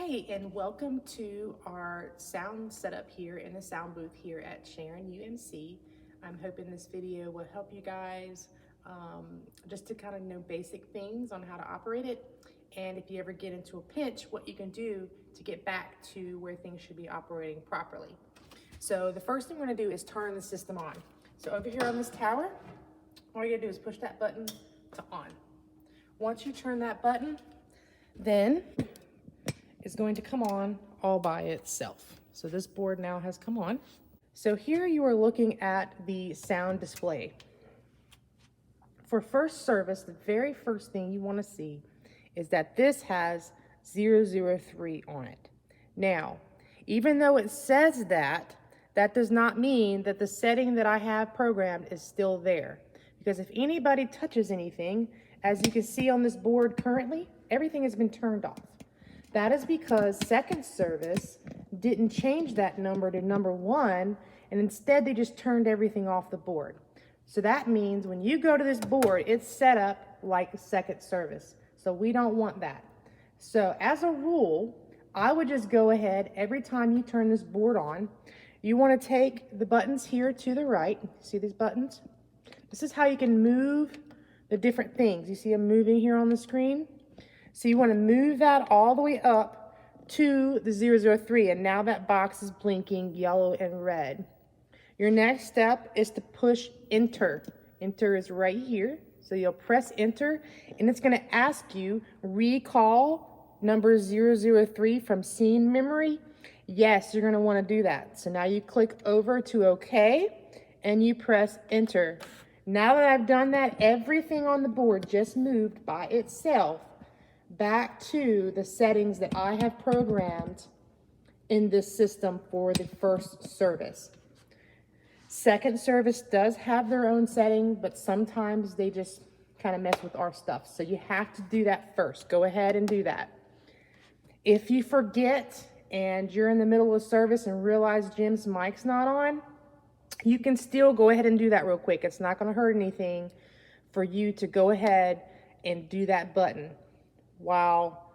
Hey, and welcome to our sound setup here in the sound booth here at Sharon UMC. I'm hoping this video will help you guys just to kind of know basic things on how to operate it. And if you ever get into a pinch, what you can do to get back to where things should be operating properly. So the first thing we're gonna do is turn the system on. So over here on this tower, all you gotta do is push that button to on. Once you turn that button, then it's going to come on all by itself. So this board now has come on. So here you are looking at the sound display. For first service, the very first thing you want to see is that this has 003 on it. Now, even though it says that, that does not mean that the setting that I have programmed is still there. Because if anybody touches anything, as you can see on this board currently, everything has been turned off. That is because second service didn't change that number to number 1, and instead they just turned everything off the board. So that means when you go to this board, it's set up like second service. So we don't want that. So as a rule, I would just go ahead every time you turn this board on. You want to take the buttons here to the right. See these buttons? This is how you can move the different things. You see them moving here on the screen? So you want to move that all the way up to the 003, and now that box is blinking yellow and red. Your next step is to push enter. Enter is right here. So you'll press enter, and it's going to ask you, recall number 003 from scene memory. Yes, you're going to want to do that. So now you click over to OK, and you press enter. Now that I've done that, everything on the board just moved by itself back to the settings that I have programmed in this system for the first service. Second service does have their own setting, but sometimes they just kind of mess with our stuff. So you have to do that first. Go ahead and do that. If you forget and you're in the middle of service and realize Jim's mic's not on, you can still go ahead and do that real quick. It's not going to hurt anything for you to go ahead and do that button while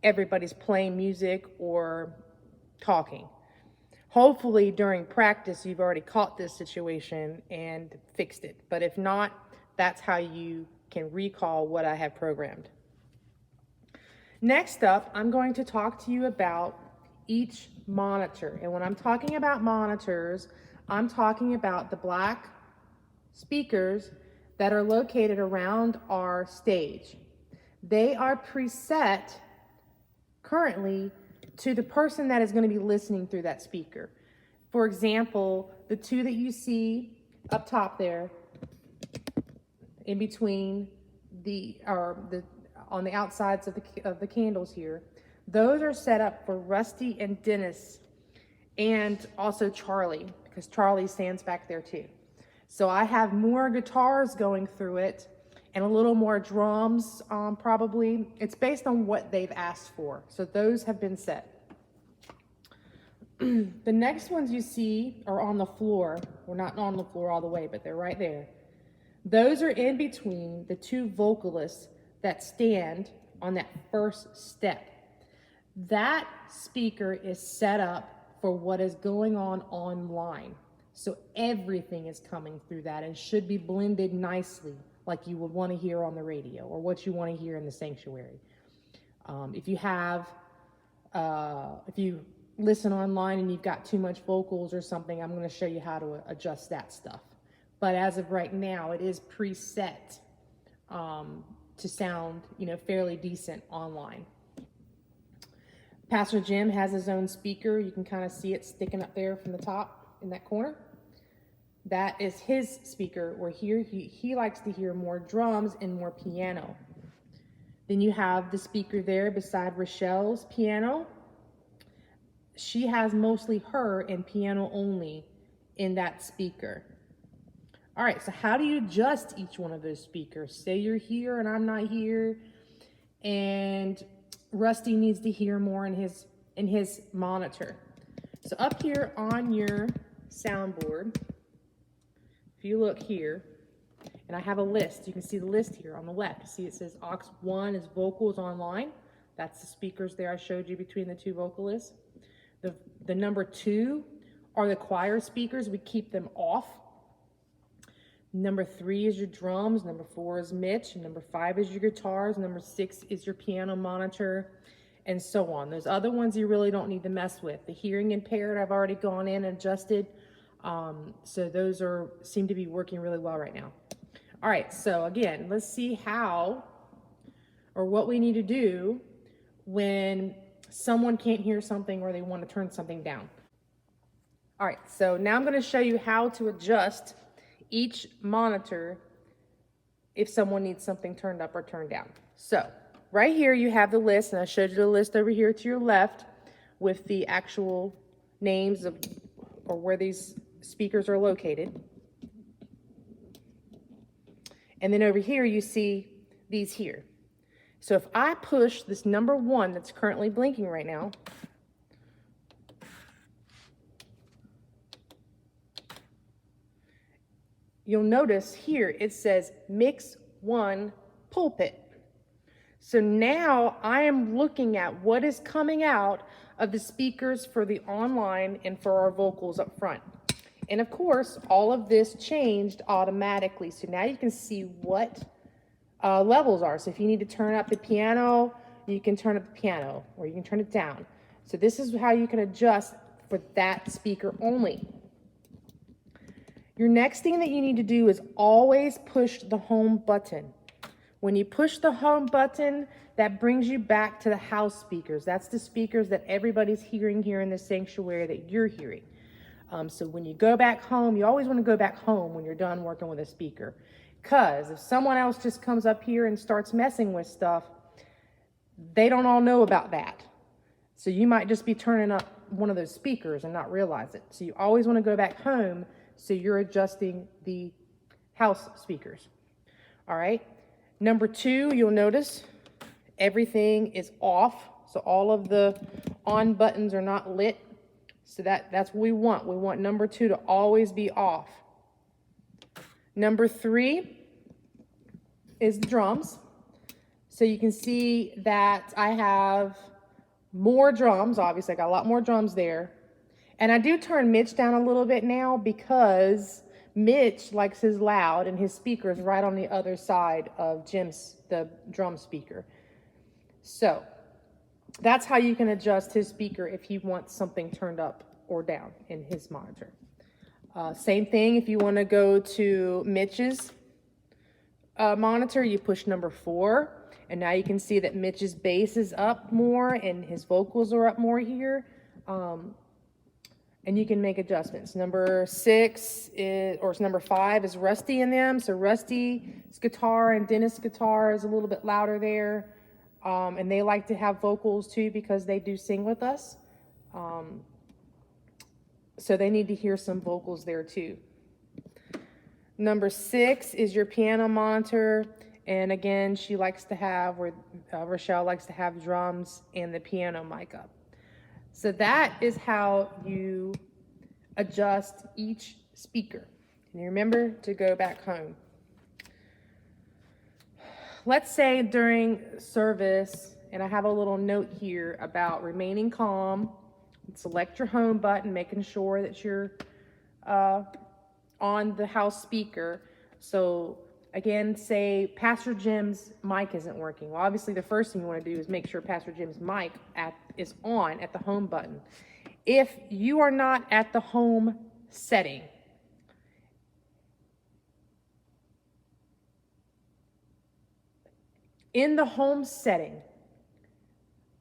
everybody's playing music or talking. Hopefully during practice you've already caught this situation and fixed it, but if not, that's how you can recall what I have programmed. Next up, I'm going to talk to you about each monitor, and when I'm talking about monitors, I'm talking about the black speakers that are located around our stage. They are preset currently to the person that is going to be listening through that speaker. For example, the two that you see up top there, in between on the outsides of the candles here, those are set up for Rusty and Dennis, and also Charlie, because Charlie stands back there too. So I have more guitars going through it and a little more drums probably. It's based on what they've asked for. So those have been set. The next ones you see are on the floor. We're not on the floor all the way, but they're right there. Those are in between the two vocalists that stand on that first step. That speaker is set up for what is going on online. So everything is coming through that and should be blended nicely, like you would want to hear on the radio or what you want to hear in the sanctuary. If you listen online and you've got too much vocals or something, I'm going to show you how to adjust that stuff. But as of right now, it is preset to sound, fairly decent online. Pastor Jim has his own speaker. You can kind of see it sticking up there from the top in that corner. That is his speaker, where here he likes to hear more drums and more piano. Then you have the speaker there beside Rochelle's piano. She has mostly her and piano only in that speaker. All right, so how do you adjust each one of those speakers? Say you're here and I'm not here, and Rusty needs to hear more in his monitor. So up here on your soundboard, if you look here, and I have a list, you can see the list here on the left. See, it says aux 1 is vocals online. That's the speakers there I showed you between the two vocalists. The number 2 are the choir speakers. We keep them off. Number 3 is your drums. Number 4 is Mitch. Number 5 is your guitars. Number 6 is your piano monitor, and so on. Those other ones you really don't need to mess with. The hearing impaired, I've already gone in and adjusted. So those seem to be working really well right now. All right, so again, let's see how or what we need to do when someone can't hear something or they want to turn something down. All right, so now I'm going to show you how to adjust each monitor if someone needs something turned up or turned down. So right here you have the list, and I showed you the list over here to your left with the actual names of or where these speakers are located. And then over here you see these here. So if I push this number 1 that's currently blinking right now, you'll notice here it says Mix 1 Pulpit. So now I am looking at what is coming out of the speakers for the online and for our vocals up front. And of course, all of this changed automatically. So now you can see what levels are. So if you need to turn up the piano, you can turn up the piano, or you can turn it down. So this is how you can adjust for that speaker only. Your next thing that you need to do is always push the home button. When you push the home button, that brings you back to the house speakers. That's the speakers that everybody's hearing here in the sanctuary that you're hearing. So when you go back home, you always want to go back home when you're done working with a speaker. Because if someone else just comes up here and starts messing with stuff, they don't all know about that. So you might just be turning up one of those speakers and not realize it. So you always want to go back home so you're adjusting the house speakers. All right. Number 2, you'll notice everything is off. So all of the on buttons are not lit. So that's what we want. We want number 2 to always be off. Number 3 is the drums. So you can see that I have more drums. Obviously, I got a lot more drums there. And I do turn Mitch down a little bit now because Mitch likes his loud, and his speaker is right on the other side of Jim's, the drum speaker. So that's how you can adjust his speaker if he wants something turned up or down in his monitor. Same thing if you want to go to Mitch's monitor, you push number 4, and now you can see that Mitch's bass is up more and his vocals are up more here. And you can make adjustments. Number 5 is Rusty in them. So Rusty's guitar and Dennis' guitar is a little bit louder there. And they like to have vocals too because they do sing with us. So they need to hear some vocals there too. Number 6 is your piano monitor. And again, she likes to have, Rochelle likes to have drums and the piano mic up. So that is how you adjust each speaker. And you remember to go back home. Let's say during service, and I have a little note here about remaining calm, select your home button, making sure that you're on the house speaker. So again, say Pastor Jim's mic isn't working. Well, obviously the first thing you want to do is make sure Pastor Jim's mic is on at the home button. If you are not at the home setting, in the home setting,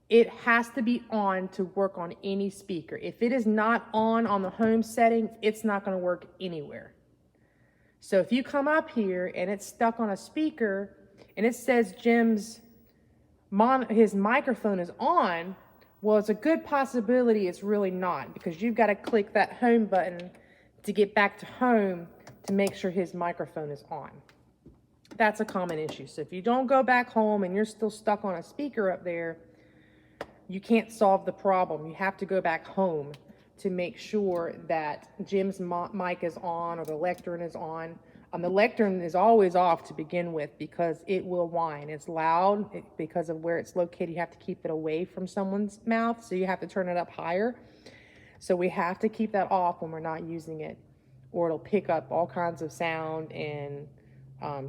it has to be on to work on any speaker. If it is not on the home setting, it's not going to work anywhere. So if you come up here and it's stuck on a speaker and it says Jim's his microphone is on, well, it's a good possibility it's really not, because you've got to click that home button to get back to home to make sure his microphone is on. That's a common issue. So if you don't go back home and you're still stuck on a speaker up there, you can't solve the problem. You have to go back home to make sure that Jim's mic is on or the lectern is on. The lectern is always off to begin with because it will whine. It's loud because of where it's located. You have to keep it away from someone's mouth, so you have to turn it up higher. So we have to keep that off when we're not using it, or it'll pick up all kinds of sound and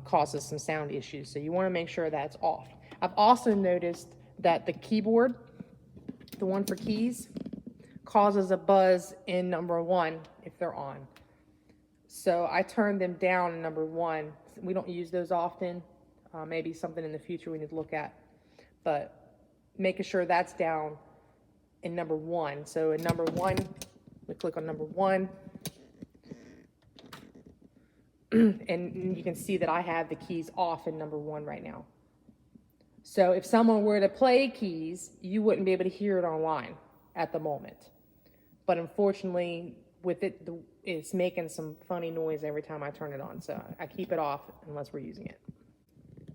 cause us some sound issues. So you want to make sure that's off. I've also noticed that the keyboard, the one for keys, causes a buzz in number 1 if they're on. So I turned them down in number 1. We don't use those often. Maybe something in the future we need to look at. But making sure that's down in number 1. So in number 1, we click on number 1. And you can see that I have the keys off in number 1 right now. So if someone were to play keys, you wouldn't be able to hear it online at the moment. But unfortunately, with it, it's making some funny noise every time I turn it on. So I keep it off unless we're using it.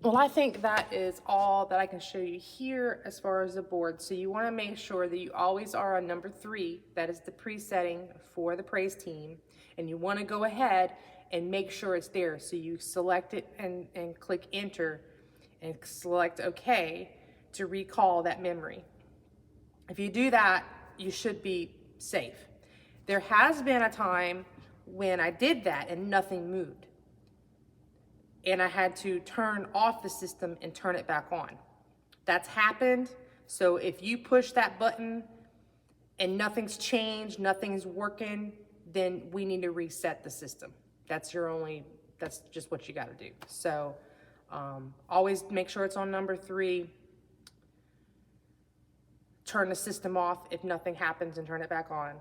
Well, I think that is all that I can show you here as far as the board. So you want to make sure that you always are on number 3. That is the presetting for the praise team. And you want to go ahead and make sure it's there. So you select it and click enter and select OK to recall that memory. If you do that, you should be safe. There has been a time when I did that and nothing moved. And I had to turn off the system and turn it back on. That's happened. So if you push that button and nothing's changed, nothing's working, then we need to reset the system. That's just what you got to do. So always make sure it's on number 3. Turn the system off if nothing happens and turn it back on.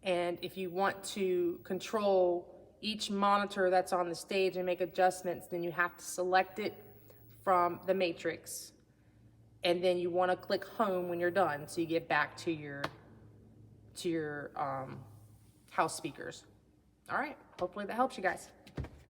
And if you want to control each monitor that's on the stage and make adjustments, then you have to select it from the matrix. And then you want to click home when you're done, so you get back to your house speakers. All right, hopefully that helps you guys.